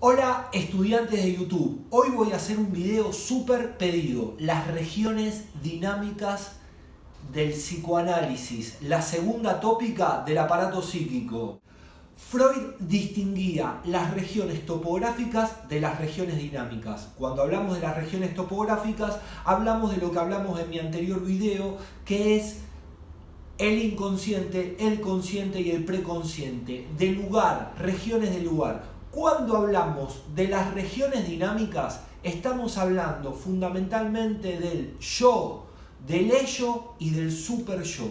Hola estudiantes de YouTube, hoy voy a hacer un video súper pedido, las regiones dinámicas del psicoanálisis, la segunda tópica del aparato psíquico. Freud distinguía las regiones topográficas de las regiones dinámicas. Cuando hablamos de las regiones topográficas, hablamos de lo que hablamos en mi anterior video, que es el inconsciente, el consciente y el preconsciente, de lugar, regiones de lugar. Cuando hablamos de las regiones dinámicas, estamos hablando fundamentalmente del yo, del ello y del super yo.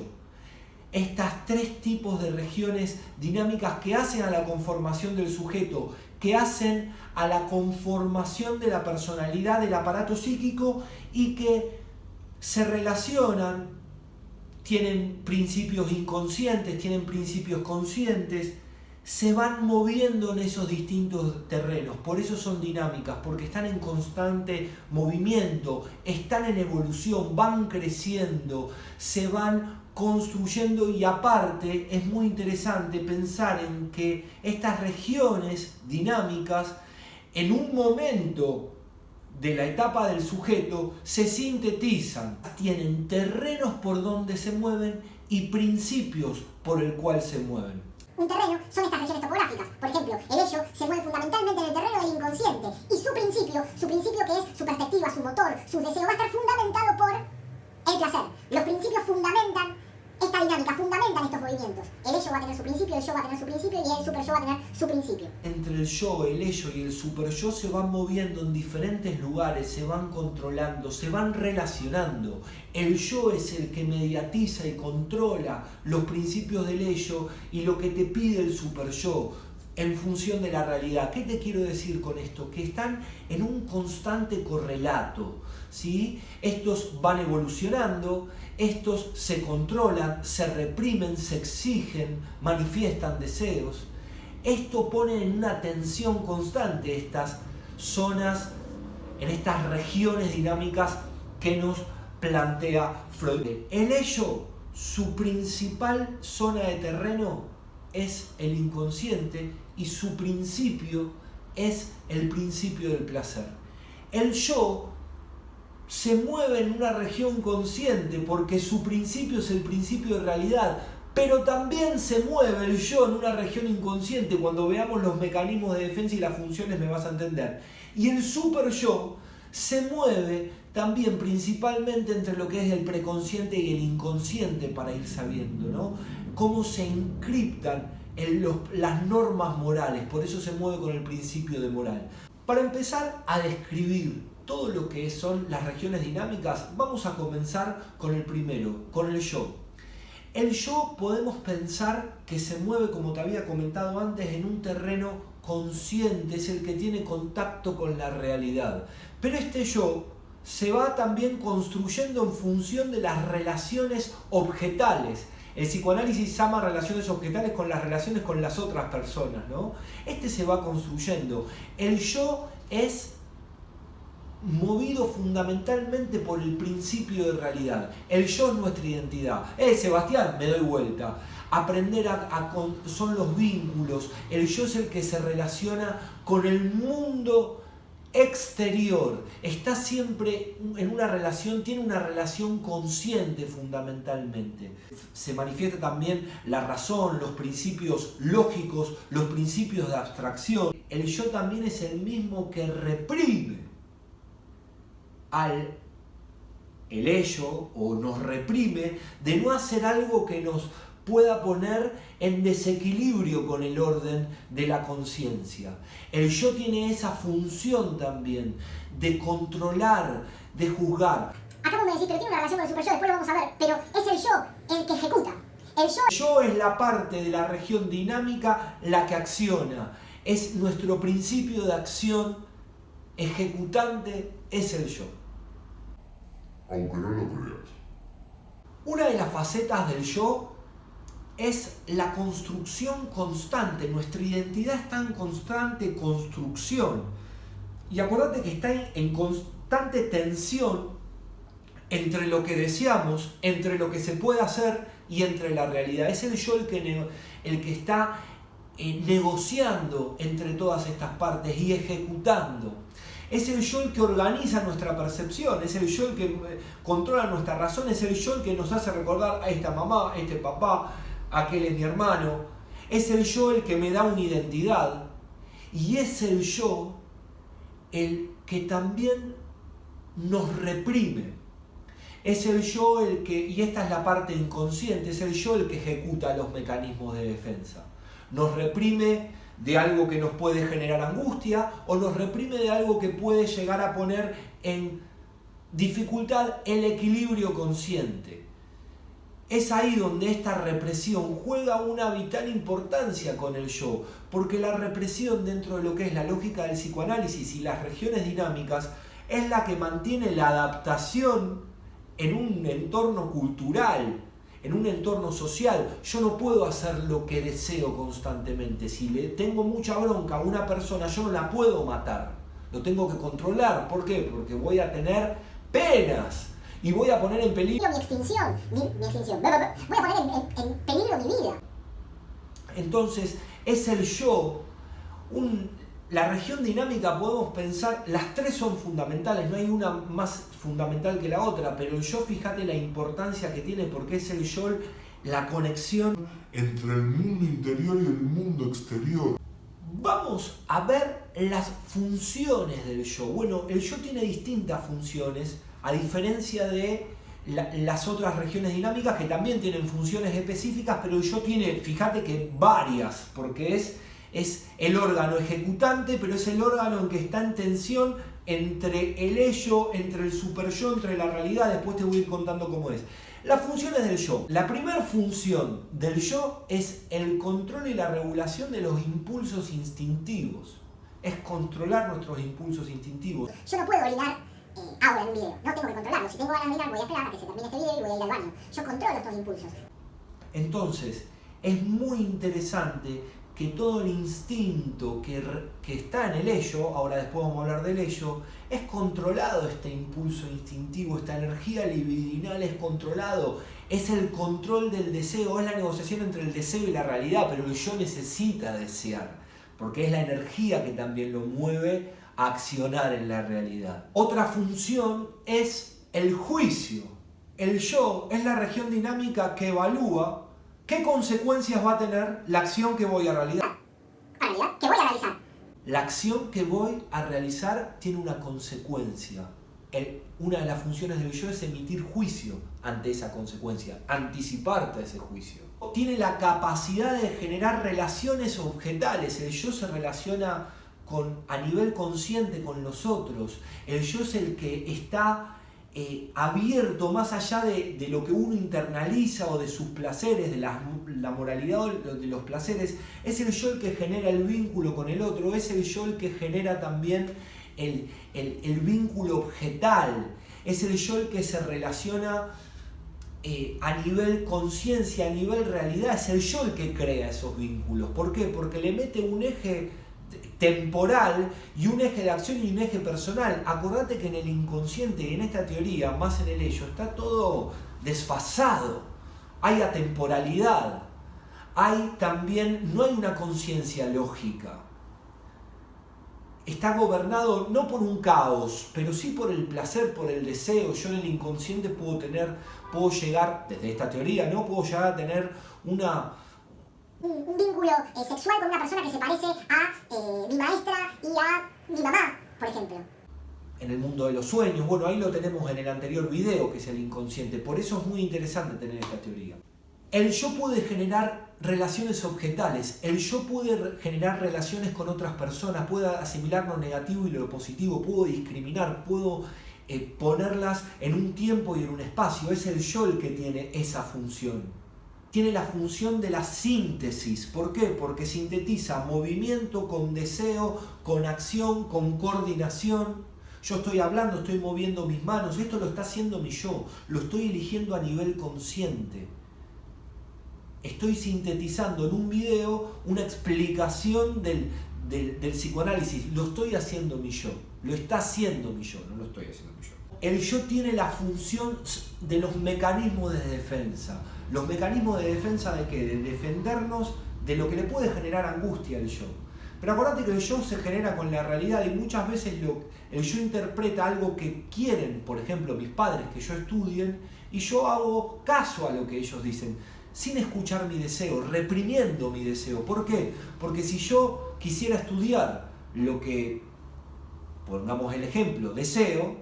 Estas tres tipos de regiones dinámicas que hacen a la conformación del sujeto, que hacen a la conformación de la personalidad del aparato psíquico y que se relacionan, tienen principios inconscientes, tienen principios conscientes, se van moviendo en esos distintos terrenos. Por eso son dinámicas, porque están en constante movimiento, están en evolución, van creciendo, se van construyendo y aparte es muy interesante pensar en que estas regiones dinámicas en un momento de la etapa del sujeto se sintetizan, tienen terrenos por donde se mueven y principios por el cual se mueven. Un terreno son estas regiones topográficas. Por ejemplo, el ello se mueve fundamentalmente en el terreno del inconsciente y su principio que es su perspectiva, su motor, su deseo, va a estar fundamentado por el placer. Los principios fundamentan esta dinámica, fundamentan estos movimientos. El ello va a tener su principio, el yo va a tener su principio y el super yo va a tener su principio. Entre el yo, el ello y el super yo se van moviendo en diferentes lugares, se van controlando, se van relacionando. El yo es el que mediatiza y controla los principios del ello y lo que te pide el super yo en función de la realidad. ¿Qué te quiero decir con esto? Que están en un constante correlato, ¿sí? Estos van evolucionando, estos se controlan, se reprimen, se exigen, manifiestan deseos. Esto pone en una tensión constante estas zonas, en estas regiones dinámicas que nos plantea Freud. El ello, su principal zona de terreno es el inconsciente y su principio es el principio del placer. El yo se mueve en una región consciente porque su principio es el principio de realidad, pero también se mueve el yo en una región inconsciente. Cuando veamos los mecanismos de defensa y las funciones me vas a entender. Y el super yo se mueve también principalmente entre lo que es el preconsciente y el inconsciente, para ir sabiendo, ¿no? Cómo se encriptan las normas morales, por eso se mueve con el principio de moral. Para empezar a describir todo lo que son las regiones dinámicas, vamos a comenzar con el primero, con el yo. El yo podemos pensar que se mueve, como te había comentado antes, en un terreno consciente, es el que tiene contacto con la realidad. Pero este yo se va también construyendo en función de las relaciones objetales. El psicoanálisis llama relaciones objetales con las relaciones con las otras personas, ¿no? Este se va construyendo. El yo es movido fundamentalmente por el principio de realidad. El yo es nuestra identidad. Sebastián, me doy vuelta. Aprender son los vínculos. El yo es el que se relaciona con el mundo exterior. Está siempre en una relación, tiene una relación consciente fundamentalmente. Se manifiesta también la razón, los principios lógicos, los principios de abstracción. El yo también es el mismo que reprime el ello, o nos reprime de no hacer algo que nos pueda poner en desequilibrio con el orden de la conciencia. El yo tiene esa función también de controlar, de juzgar. Acabo de decir, pero tiene una relación con el super yo, después lo vamos a ver, pero es el yo el que ejecuta. El yo es la parte de la región dinámica la que acciona. Es nuestro principio de acción ejecutante, es el yo. Aunque no lo creas. Una de las facetas del yo es la construcción constante. Nuestra identidad está en constante construcción. Y acuérdate que está en constante tensión entre lo que deseamos, entre lo que se puede hacer y entre la realidad. Es el yo el que está negociando entre todas estas partes y ejecutando. Es el yo el que organiza nuestra percepción, es el yo el que controla nuestra razón, es el yo el que nos hace recordar a esta mamá, a este papá, aquel es mi hermano. Es el yo el que me da una identidad y es el yo el que también nos reprime. Es el yo el que, y esta es la parte inconsciente, es el yo el que ejecuta los mecanismos de defensa. Nos reprime de algo que nos puede generar angustia o nos reprime de algo que puede llegar a poner en dificultad el equilibrio consciente. Es ahí donde esta represión juega una vital importancia con el yo, porque la represión dentro de lo que es la lógica del psicoanálisis y las regiones dinámicas es la que mantiene la adaptación en un entorno cultural, en un entorno social. Yo no puedo hacer lo que deseo constantemente. Si le tengo mucha bronca a una persona, yo no la puedo matar. Lo tengo que controlar. ¿Por qué? Porque voy a tener penas y voy a poner en peligro mi extinción. Voy a poner en peligro mi vida. Entonces, es el yo. La región dinámica podemos pensar, las tres son fundamentales, no hay una más fundamental que la otra, pero el yo, fíjate la importancia que tiene, porque es el yo, la conexión entre el mundo interior y el mundo exterior. Vamos a ver las funciones del yo. Bueno, el yo tiene distintas funciones, a diferencia de las otras regiones dinámicas que también tienen funciones específicas, pero el yo tiene, fíjate que varias, porque es el órgano ejecutante, pero es el órgano en que está en tensión entre el ello, entre el superyo, entre la realidad. Después te voy a ir contando cómo es. Las funciones del yo. La primera función del yo es el control y la regulación de los impulsos instintivos. Es controlar nuestros impulsos instintivos. Yo no puedo orinar ahora en un video, no tengo que controlarlo. Si tengo ganas de orinar, voy a esperar a que se termine este video y voy a ir al baño. Yo controlo estos impulsos. Entonces, es muy interesante que todo el instinto que está en el ello, ahora después vamos a hablar del ello, es controlado. Este impulso instintivo, esta energía libidinal es controlado, es el control del deseo, es la negociación entre el deseo y la realidad, pero el yo necesita desear, porque es la energía que también lo mueve a accionar en la realidad. Otra función es el juicio. El yo es la región dinámica que evalúa ¿qué consecuencias va a tener la acción que voy a realizar? ¿Qué voy a realizar? La acción que voy a realizar tiene una consecuencia. Una de las funciones del yo es emitir juicio ante esa consecuencia, anticiparte a ese juicio. Tiene la capacidad de generar relaciones objetales. El yo se relaciona a nivel consciente con los otros. El yo es el que está abierto más allá de lo que uno internaliza o de sus placeres, de la moralidad o de los placeres. Es el yo el que genera el vínculo con el otro, es el yo el que genera también el vínculo objetal, es el yo el que se relaciona a nivel conciencia, a nivel realidad, es el yo el que crea esos vínculos. ¿Por qué? Porque le mete un eje temporal y un eje de acción y un eje personal. Acordate que en el inconsciente y en esta teoría, más en el ello, está todo desfasado. Hay atemporalidad, no hay una conciencia lógica. Está gobernado no por un caos, pero sí por el placer, por el deseo. Yo en el inconsciente puedo llegar, desde esta teoría, ¿no? Puedo llegar a tener un vínculo sexual con una persona que se parece a mi maestra y a mi mamá, por ejemplo. En el mundo de los sueños, bueno, ahí lo tenemos en el anterior video, que es el inconsciente. Por eso es muy interesante tener esta teoría. El yo puede generar relaciones objetales, el yo puede generar relaciones con otras personas, puede asimilar lo negativo y lo positivo, puedo discriminar, puedo ponerlas en un tiempo y en un espacio. Es el yo el que tiene esa función. Tiene la función de la síntesis. ¿Por qué? Porque sintetiza movimiento con deseo, con acción, con coordinación. Yo estoy hablando, estoy moviendo mis manos, esto lo está haciendo mi yo, lo estoy eligiendo a nivel consciente. Estoy sintetizando en un video una explicación del psicoanálisis, lo estoy haciendo mi yo, lo está haciendo mi yo, no lo estoy haciendo mi yo. El yo tiene la función de los mecanismos de defensa. ¿Los mecanismos de defensa de qué? De defendernos de lo que le puede generar angustia al yo. Pero acordate que el yo se genera con la realidad y muchas veces el yo interpreta algo que quieren, por ejemplo, mis padres, que yo estudien, y yo hago caso a lo que ellos dicen, sin escuchar mi deseo, reprimiendo mi deseo. ¿Por qué? Porque si yo quisiera estudiar lo que, pongamos el ejemplo, deseo,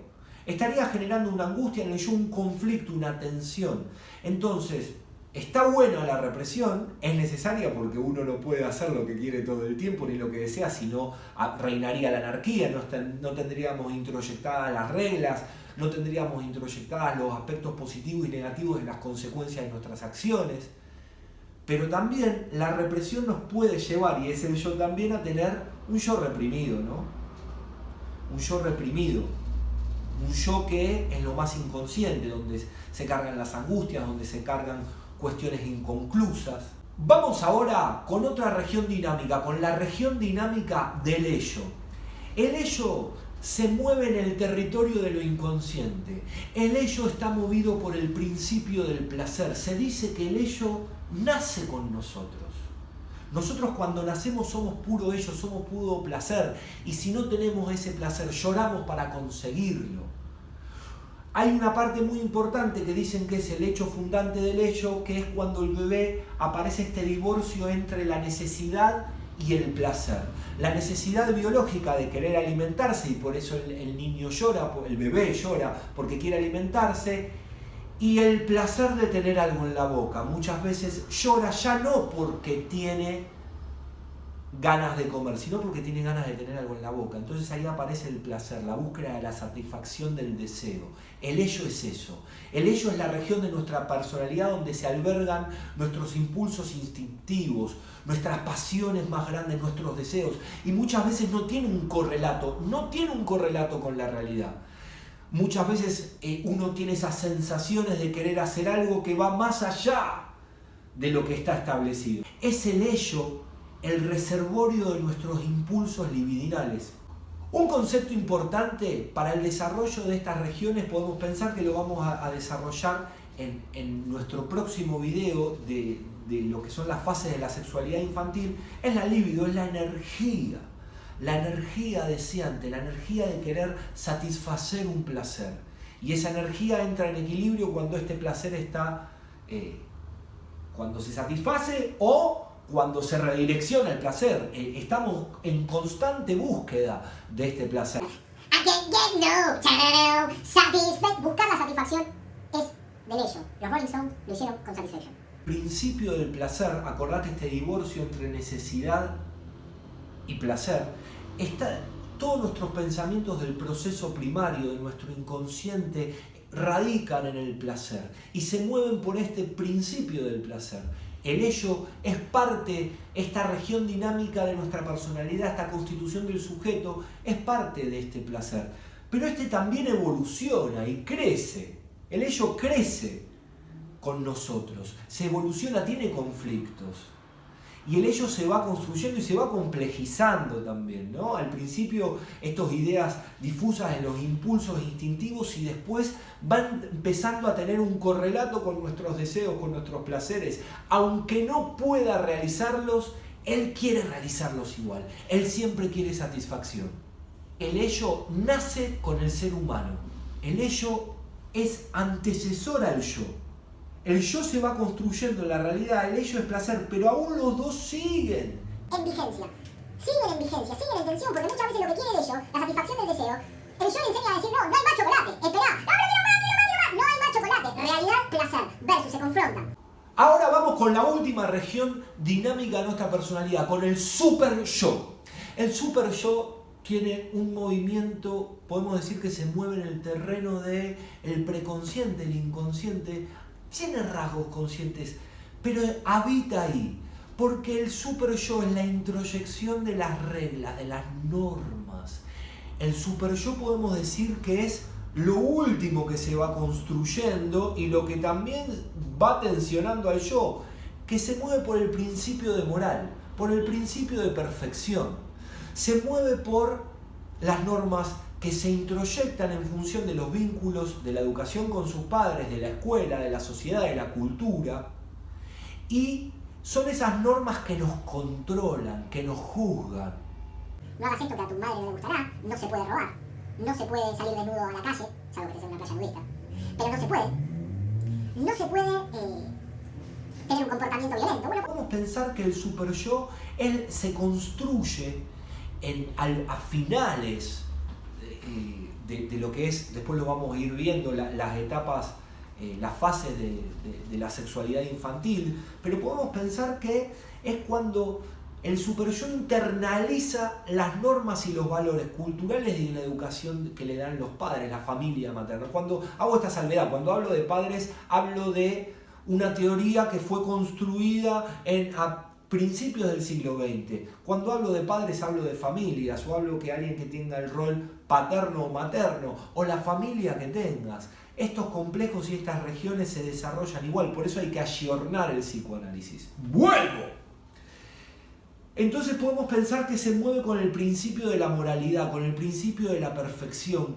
estaría generando una angustia en el yo, un conflicto, una tensión. Entonces, está buena la represión, es necesaria porque uno no puede hacer lo que quiere todo el tiempo ni lo que desea, sino reinaría la anarquía, no tendríamos introyectadas las reglas, no tendríamos introyectadas los aspectos positivos y negativos de las consecuencias de nuestras acciones. Pero también la represión nos puede llevar, y es el yo también, a tener un yo reprimido, ¿no? Un yo reprimido. Un yo que es lo más inconsciente, donde se cargan las angustias, donde se cargan cuestiones inconclusas. Vamos ahora con otra región dinámica, con la región dinámica del ello. El ello se mueve en el territorio de lo inconsciente. El ello está movido por el principio del placer. Se dice que el ello nace con nosotros. Nosotros cuando nacemos somos puro ello, somos puro placer. Y si no tenemos ese placer, lloramos para conseguirlo. Hay una parte muy importante que dicen que es el hecho fundante del ello, que es cuando el bebé aparece este divorcio entre la necesidad y el placer. La necesidad biológica de querer alimentarse, y por eso el niño llora, el bebé llora porque quiere alimentarse, y el placer de tener algo en la boca. Muchas veces llora ya no porque tiene ganas de comer, sino porque tiene ganas de tener algo en la boca. Entonces ahí aparece el placer, la búsqueda de la satisfacción del deseo. El ello es eso. El ello es la región de nuestra personalidad donde se albergan nuestros impulsos instintivos, nuestras pasiones más grandes, nuestros deseos. Y muchas veces no tiene un correlato con la realidad. Muchas veces uno tiene esas sensaciones de querer hacer algo que va más allá de lo que está establecido. Es el ello, el reservorio de nuestros impulsos libidinales. Un concepto importante para el desarrollo de estas regiones, podemos pensar que lo vamos a desarrollar en nuestro próximo video de lo que son las fases de la sexualidad infantil, es la libido, es la energía deseante, la energía de querer satisfacer un placer. Y esa energía entra en equilibrio cuando este placer está, cuando se satisface o cuando se redirecciona el placer. Estamos en constante búsqueda de este placer. Buscar la satisfacción es del ello. Los Rolling Stones lo hicieron con Satisfaction. Principio del placer, acordate este divorcio entre necesidad y placer. Todos nuestros pensamientos del proceso primario, de nuestro inconsciente, radican en el placer y se mueven por este principio del placer. El ello es parte, esta región dinámica de nuestra personalidad, esta constitución del sujeto, es parte de este placer. Pero este también evoluciona y crece. El ello crece con nosotros, se evoluciona, tiene conflictos. Y el ello se va construyendo y se va complejizando también, ¿no? Al principio, estas ideas difusas en los impulsos instintivos y después van empezando a tener un correlato con nuestros deseos, con nuestros placeres. Aunque no pueda realizarlos, él quiere realizarlos igual. Él siempre quiere satisfacción. El ello nace con el ser humano. El ello es antecesor al yo. El yo se va construyendo en la realidad, el ello es placer, pero aún los dos siguen en vigencia. Siguen en vigencia, siguen en tensión, porque muchas veces lo que quiere el ello, la satisfacción del deseo, el yo le enseña a decir, no hay más chocolate, esperá, no hay más chocolate. Realidad, placer, versus, se confrontan. Ahora vamos con la última región dinámica de nuestra personalidad, con el super yo. El super yo tiene un movimiento, podemos decir que se mueve en el terreno del preconsciente, el inconsciente. Tiene rasgos conscientes, pero habita ahí, porque el super yo es la introyección de las reglas, de las normas. El super yo podemos decir que es lo último que se va construyendo y lo que también va tensionando al yo, que se mueve por el principio de moral, por el principio de perfección. Se mueve por las normas que se introyectan en función de los vínculos de la educación con sus padres, de la escuela, de la sociedad, de la cultura, y son esas normas que nos controlan, que nos juzgan. No hagas esto que a tu madre no le gustará, no se puede robar, no se puede salir desnudo a la calle, salvo que estés en una playa nudista, pero no se puede tener un comportamiento violento. Bueno, Podemos pensar que el super yo, él se construye a finales de lo que es, después lo vamos a ir viendo, las etapas, las fases de la sexualidad infantil, pero podemos pensar que es cuando el super yo internaliza las normas y los valores culturales de la educación que le dan los padres, la familia materna. Cuando hago esta salvedad, cuando hablo de padres, hablo de una teoría que fue construida a principios del siglo XX. Cuando hablo de padres, hablo de familias, o hablo que alguien que tenga el rol paterno o materno, o la familia que tengas. Estos complejos y estas regiones se desarrollan igual, por eso hay que ayornar el psicoanálisis. ¡Vuelvo! Entonces podemos pensar que se mueve con el principio de la moralidad, con el principio de la perfección,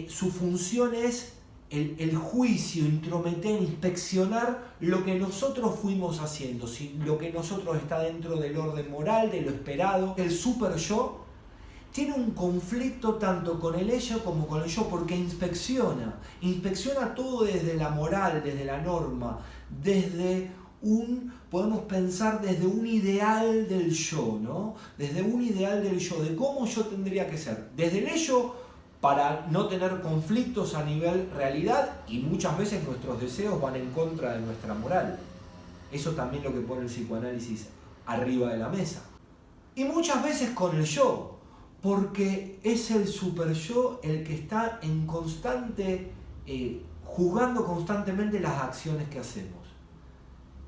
su función es el juicio, intrometer, inspeccionar lo que nosotros fuimos haciendo, si lo que nosotros está dentro del orden moral, de lo esperado. El super yo tiene un conflicto tanto con el ello como con el yo, porque inspecciona todo desde la moral, desde la norma, podemos pensar desde un ideal del yo, ¿no? Desde un ideal del yo, de cómo yo tendría que ser. Desde el ello, para no tener conflictos a nivel realidad, y muchas veces nuestros deseos van en contra de nuestra moral. Eso también es lo que pone el psicoanálisis arriba de la mesa. Y muchas veces con el yo, porque es el super yo el que está en juzgando constantemente las acciones que hacemos.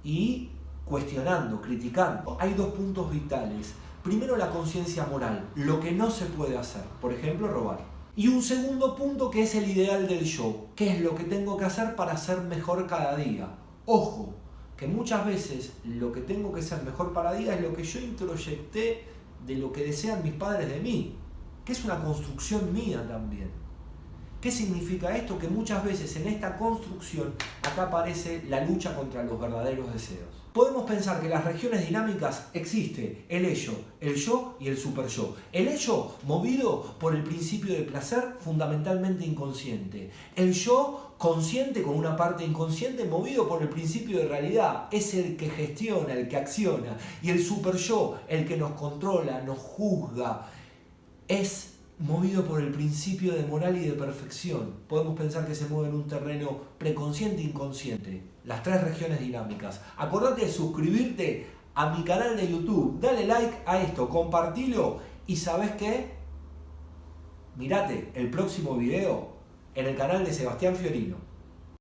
Y cuestionando, criticando. Hay dos puntos vitales. Primero, la conciencia moral, lo que no se puede hacer, por ejemplo, robar. Y un segundo punto que es el ideal del yo, qué es lo que tengo que hacer para ser mejor cada día. Ojo, que muchas veces lo que tengo que ser mejor cada día es lo que yo introyecté de lo que desean mis padres de mí, que es una construcción mía también. ¿Qué significa esto? Que muchas veces en esta construcción acá aparece la lucha contra los verdaderos deseos. Podemos pensar que en las regiones dinámicas existe el ello, el yo y el super yo. El ello movido por el principio de placer fundamentalmente inconsciente. El yo consciente con una parte inconsciente movido por el principio de realidad. Es el que gestiona, el que acciona. Y el super yo, el que nos controla, nos juzga, es movido por el principio de moral y de perfección. Podemos pensar que se mueve en un terreno preconsciente e inconsciente. Las tres regiones dinámicas. Acordate de suscribirte a mi canal de YouTube. Dale like a esto, compartilo y ¿sabes qué? Mirate el próximo video en el canal de Sebastián Fiorino.